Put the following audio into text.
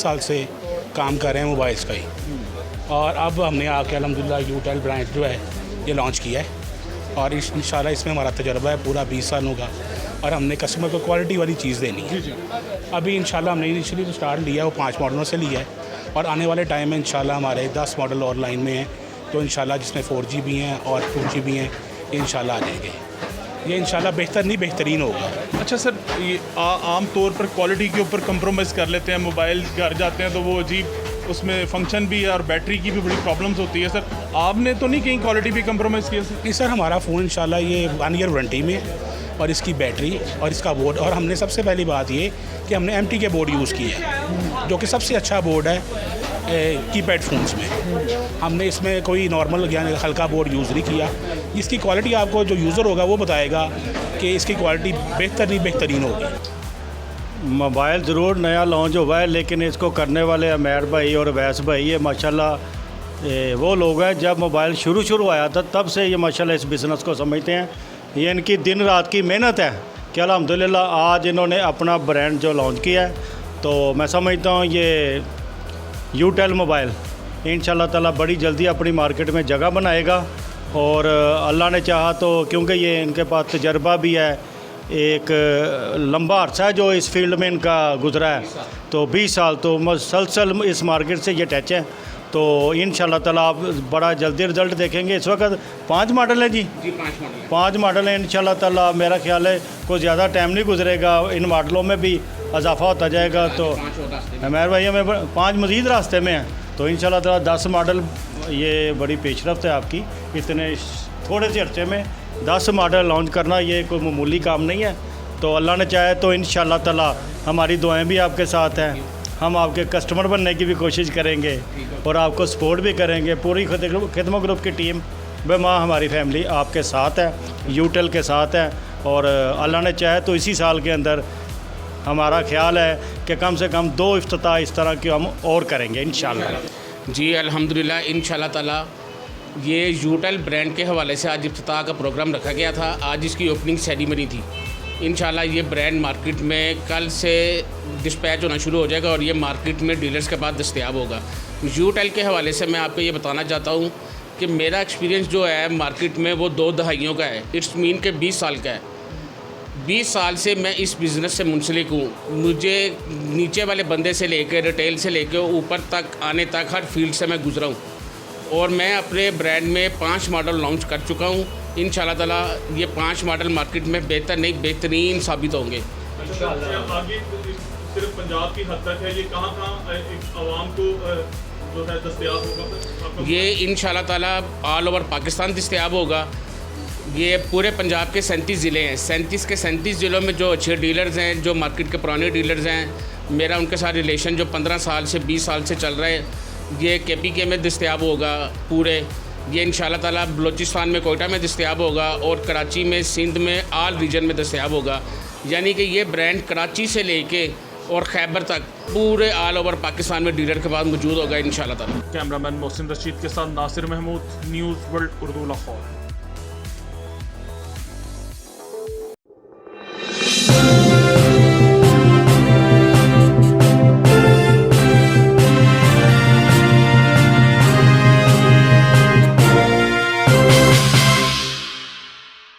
20 साल से काम कर रहे हैं मोबाइल्स का ही, और अब हमने आके अल्हम्दुलिल्लाह यूटेल ब्रांड जो है ये लॉन्च किया है, और इंशाल्लाह इसमें हमारा तजर्बा है पूरा 20 सालों का, और हमने कस्टमर को क्वालिटी वाली चीज़ देनी है। अभी इंशाल्लाह हमने इनिशियली तो स्टार्ट लिया है, वो 5 मॉडलों से लिया है, और आने वाले टाइम में इंशाल्लाह हमारे 10 मॉडल और लाइन में हैं, तो इंशाल्लाह जिसमें 4G भी हैं और 2G भी हैं, ये इंशाल्लाह आ जाएंगे। ये इंशाल्लाह बेहतर नहीं बेहतरीन होगा। अच्छा सर, ये आम तौर पर क्वालिटी के ऊपर कंप्रोमाइज़ कर लेते हैं, मोबाइल घर जाते हैं तो वो अजीब उसमें फंक्शन भी है और बैटरी की भी बड़ी प्रॉब्लम्स होती है। सर आपने तो नहीं कहीं क्वालिटी भी कंप्रोमाइज़ किया सर? नहीं सर, हमारा फ़ोन इंशाल्लाह ये 1 ईयर वारंटी में है, और इसकी बैटरी और इसका बोर्ड, और हमने सबसे पहली बात ये कि हमने MT के बोर्ड यूज़ किए हैं, जो कि सबसे अच्छा बोर्ड है कीपैड फ़ोन्स में। हमने इसमें कोई नॉर्मल यानी हल्का बोर्ड यूज़ नहीं किया। इसकी क्वालिटी आपको जो यूज़र होगा वो बताएगा कि इसकी क्वालिटी बेहतर नहीं बेहतरीन होगी। मोबाइल ज़रूर नया लॉन्च हुआ है, लेकिन इसको करने वाले अमेर भाई और वैस भाई ये माशाल्लाह वो लोग हैं, जब मोबाइल शुरू आया था तब से ये माशाल्लाह इस बिज़नेस को समझते हैं। ये इनकी दिन रात की मेहनत है कि अल्हम्दुलिल्लाह आज इन्होंने अपना ब्रांड जो लॉन्च किया है, तो मैं समझता हूँ ये यूटेल मोबाइल इंशाल्लाह ताला बड़ी जल्दी अपनी मार्केट में जगह बनाएगा, और अल्लाह ने चाहा तो, क्योंकि ये इनके पास तजर्बा भी है, एक लंबा अरसा है जो इस फील्ड में इनका गुजरा है, तो 20 साल तो मुसलसल इस मार्केट से ये टच है, तो इंशाल्लाह ताला आप बड़ा जल्दी रिज़ल्ट देखेंगे। इस वक्त 5 मॉडल है जी 5 मॉडल हैं। इंशाल्लाह ताला मेरा ख्याल है कोई ज़्यादा टाइम नहीं गुजरेगा, इन मॉडलों में भी इजाफा होता जाएगा, तो अमेर भाई हमें 5 मज़ीद रास्ते में हैं, तो इंशाल्लाह ताला 10 मॉडल, ये बड़ी पेशरफ्त है आपकी। इतने थोड़े से अर्से में 10 मॉडल लॉन्च करना ये कोई मामूली काम नहीं है, तो अल्लाह ने चाहे तो इंशाल्लाह ताला हमारी दुआएं भी आपके साथ हैं, हम आपके कस्टमर बनने की भी कोशिश करेंगे और आपको सपोर्ट भी करेंगे। पूरी खिदमत ग्रुप की टीम बेमाँ हमारी फैमिली आपके साथ है, यूटेल के साथ है, और अल्लाह ने चाहे तो इसी साल के अंदर हमारा ख्याल है कि कम से कम 2 इफ्तिताह इस तरह के हम और करेंगे इंशाल्लाह। जी अल्हम्दुलिल्लाह, इंशाल्लाह ताला ये यूटेल ब्रांड के हवाले से आज इफ्तिताह का प्रोग्राम रखा गया था। आज इसकी ओपनिंग सेरेमनी थी। इंशाल्लाह ये ब्रांड मार्केट में कल से डिस्पैच होना शुरू हो जाएगा, और ये मार्केट में डीलर्स के पास दस्तयाब होगा। यूटेल के हवाले से मैं आपको ये बताना चाहता हूँ कि मेरा एक्सपीरियंस जो है मार्केट में वो 2 दहाइयों का है। इट्स मीन के 20 साल का है। 20 साल से मैं इस बिज़नेस से मुंसलिक हूँ। मुझे नीचे वाले बंदे से लेकर रिटेल से लेकर ऊपर तक आने तक हर फील्ड से मैं गुजरा हूँ, और मैं अपने ब्रांड में 5 मॉडल लॉन्च कर चुका हूँ। इंशाल्लाह ताला ये 5 मॉडल मार्केट में बेहतर नहीं बेहतरीन साबित होंगे। आगे सिर्फ पंजाब की हद तक है, ये कहाँ आवाम को जो है दस्तयाब होगा? ये इंशाल्लाह ताला ऑल ओवर पाकिस्तान दस्तयाब होगा। ये पूरे पंजाब के 37 ज़िले हैं। 37 के 37 ज़िलों में जो अच्छे डीलर्स हैं, जो मार्केट के पुराने डीलर्स हैं, मेरा उनके साथ रिलेशन जो 15 साल से 20 साल से चल रहा है, ये KPK में दस्तयाब होगा पूरे। ये इंशाल्लाह ताला बलूचिस्तान में कोयटा में दस्तयाब होगा, और कराची में, सिंध में, आल रीजन में दस्तयाब होगा। यानी कि ये ब्रांड कराची से लेके और खैबर तक पूरे ऑल ओवर पाकिस्तान में डीलर के पास मौजूद होगा इंशाल्लाह ताला। कैमरामैन मोहसिन रशीद के साथ नासिर महमूद, न्यूज़ वर्ल्ड उर्दू, लाहौर।